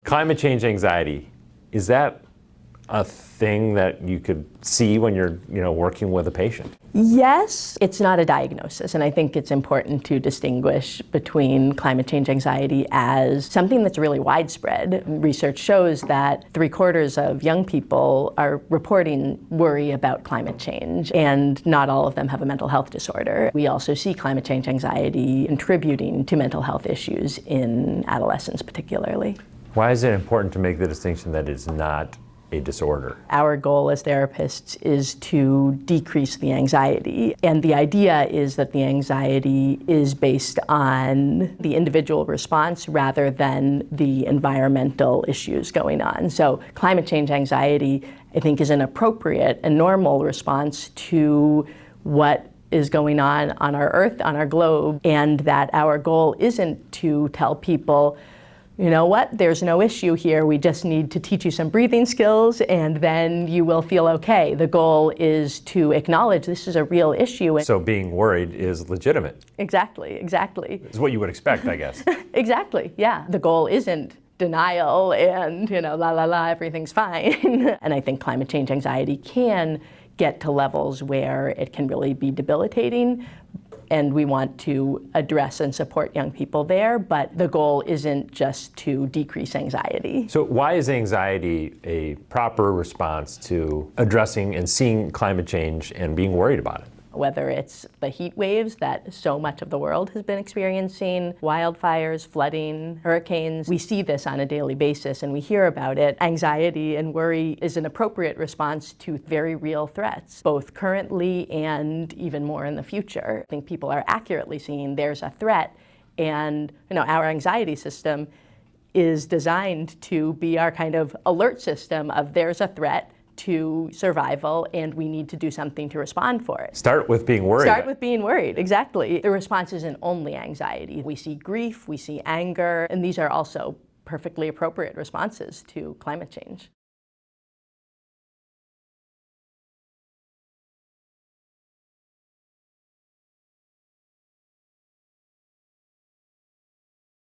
Climate change anxiety, is that a thing that you could see when you're, working with a patient? Yes, it's not a diagnosis, and I think it's important to distinguish between climate change anxiety as something that's really widespread. Research shows that 3/4 of young people are reporting worry about climate change, and not all of them have a mental health disorder. We also see climate change anxiety contributing to mental health issues in adolescents particularly. Why is it important to make the distinction that it's not a disorder? Our goal as therapists is to decrease the anxiety, and the idea is that the anxiety is based on the individual response rather than the environmental issues going on. So climate change anxiety, I think, is an appropriate and normal response to what is going on our Earth, on our globe, and that our goal isn't to tell people, you know what, there's no issue here, we just need to teach you some breathing skills and then you will feel okay. The goal is to acknowledge this is a real issue. So being worried is legitimate. Exactly. It's what you would expect, I guess. Exactly, yeah. The goal isn't denial and, everything's fine. And I think climate change anxiety can get to levels where it can really be debilitating, and we want to address and support young people there, but the goal isn't just to decrease anxiety. So why is anxiety a proper response to addressing and seeing climate change and being worried about it? Whether it's the heat waves that so much of the world has been experiencing, wildfires, flooding, hurricanes, we see this on a daily basis and we hear about it. Anxiety and worry is an appropriate response to very real threats, both currently and even more in the future. I think people are accurately seeing there's a threat, and our anxiety system is designed to be our kind of alert system of there's a threat to survival, and we need to do something to respond for it. Start with being worried. Start with being worried, exactly. The response isn't only anxiety. We see grief, we see anger, and these are also perfectly appropriate responses to climate change.